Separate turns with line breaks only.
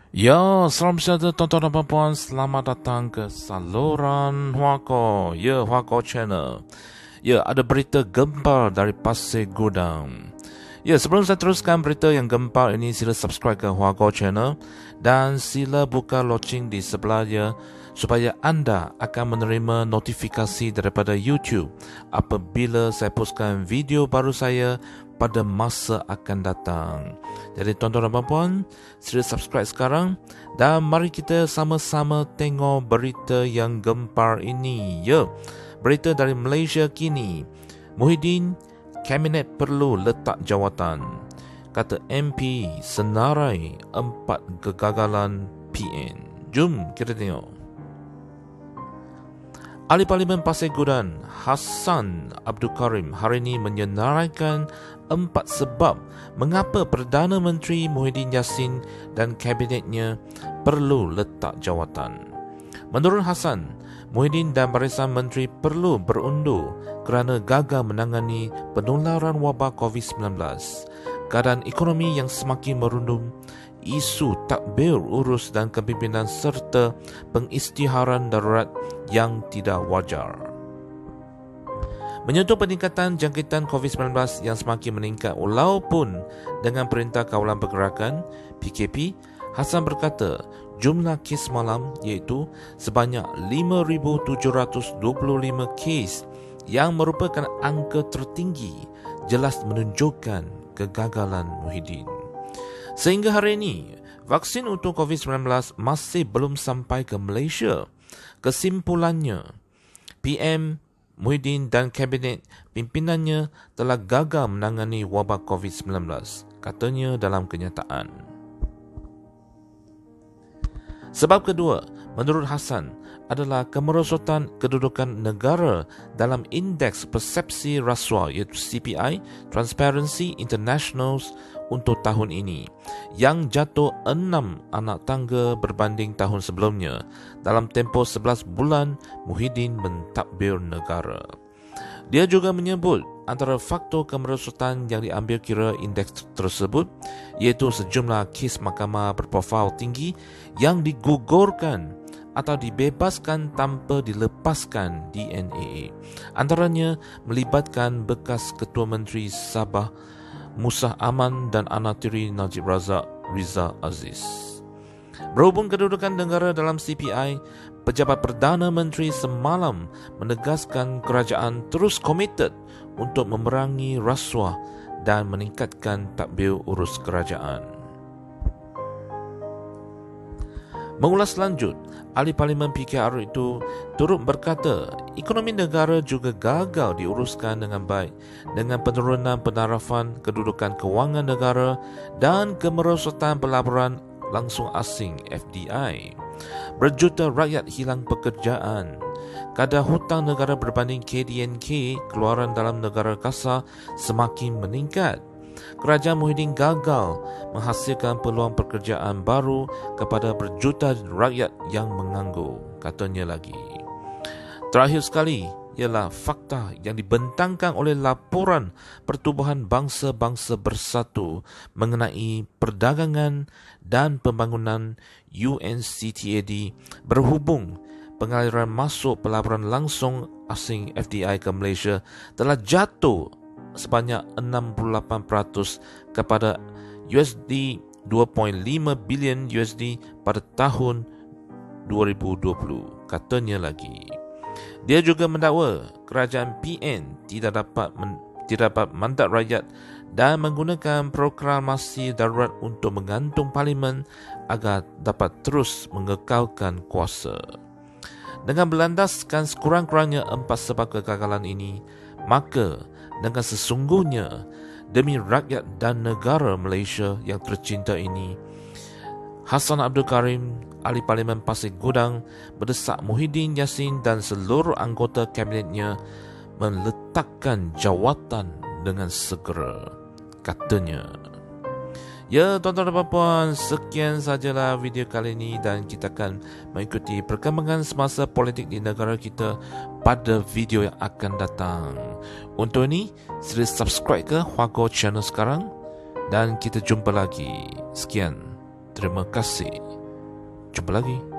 Ya, salam sejahtera tuan-tuan dan puan. Selamat datang ke saluran Huako. Ya, Huako Channel. Ya, ada berita gempar dari Pasir Gudang. Ya, sebelum saya teruskan berita yang gempar ini, sila subscribe ke Huako Channel dan sila buka loceng di sebelahnya supaya anda akan menerima notifikasi daripada YouTube apabila saya postkan video baru saya pada masa akan datang. Jadi tuan-tuan dan puan, sila subscribe sekarang dan mari kita sama-sama tengok berita yang gempar ini. Ya, berita dari Malaysia kini. Muhyiddin, Kabinet perlu letak jawatan. Kata MP senarai 4 kegagalan PN. Jom kita tengok. Ahli Parlimen Pasir Gudang Hassan Abdul Karim hari ini menyenaraikan 4 sebab mengapa Perdana Menteri Muhyiddin Yassin dan kabinetnya perlu letak jawatan. Menurut Hassan, Muhyiddin dan Barisan Menteri perlu berundur kerana gagal menangani penularan wabak COVID-19, keadaan ekonomi yang semakin merundum, isu takbir urus dan kepimpinan serta pengisytiharan darurat yang tidak wajar. Menyentuh peningkatan jangkitan COVID-19 yang semakin meningkat walaupun dengan Perintah Kawalan Pergerakan PKP, Hassan berkata jumlah kes malam iaitu sebanyak 5,725 kes yang merupakan angka tertinggi jelas menunjukkan kegagalan Muhyiddin. Sehingga hari ini, vaksin untuk COVID-19 masih belum sampai ke Malaysia. Kesimpulannya, PM Muhyiddin dan kabinet pimpinannya telah gagal menangani wabak COVID-19, katanya dalam kenyataan. Sebab kedua, menurut Hassan, adalah kemerosotan kedudukan negara dalam Indeks Persepsi Rasuah iaitu CPI Transparency International untuk tahun ini yang jatuh 6 anak tangga berbanding tahun sebelumnya dalam tempoh 11 bulan Muhyiddin mentadbir negara. Dia juga menyebut antara faktor kemerosotan yang diambil kira indeks tersebut iaitu sejumlah kes mahkamah berprofil tinggi yang digugurkan atau dibebaskan tanpa dilepaskan DNAA. Antaranya melibatkan bekas Ketua Menteri Sabah Musa Aman dan anak tiri Najib Razak Riza Aziz. Berhubung kedudukan negara dalam CPI, pejabat Perdana Menteri semalam menegaskan kerajaan terus komited untuk memerangi rasuah dan meningkatkan tadbir urus kerajaan. Mengulas lanjut, ahli Parlimen PKR itu turut berkata ekonomi negara juga gagal diuruskan dengan baik dengan penurunan penarafan kedudukan kewangan negara dan kemerosotan pelaburan langsung asing FDI. Berjuta rakyat hilang pekerjaan. Kadar hutang negara berbanding KDNK keluaran dalam negara kasar semakin meningkat. Kerajaan Muhyiddin gagal menghasilkan peluang pekerjaan baru kepada berjuta rakyat yang menganggur, katanya lagi. Terakhir sekali ialah fakta yang dibentangkan oleh laporan Pertubuhan Bangsa-Bangsa Bersatu mengenai perdagangan dan pembangunan UNCTAD berhubung pengaliran masuk pelaburan langsung asing FDI ke Malaysia telah jatuh sebanyak 68% kepada USD 2.5 bilion USD pada tahun 2020, katanya lagi. Dia juga mendakwa kerajaan PN tidak dapat mandat rakyat dan menggunakan proklamasi darurat untuk menggantung parlimen agar dapat terus mengekalkan kuasa. Dengan berlandaskan sekurang-kurangnya 4 sebab kegagalan ini, maka dengan sesungguhnya demi rakyat dan negara Malaysia yang tercinta ini, Hassan Abdul Karim, ahli Parlimen Pasir Gudang, berdesak Muhyiddin Yassin dan seluruh anggota kabinetnya meletakkan jawatan dengan segera, katanya. Ya, tuan-tuan dan puan, sekian sajalah video kali ini dan kita akan mengikuti perkembangan semasa politik di negara kita pada video yang akan datang. Untuk ini, sila subscribe ke Huako Channel sekarang dan kita jumpa lagi. Sekian. Terima kasih. Jumpa lagi.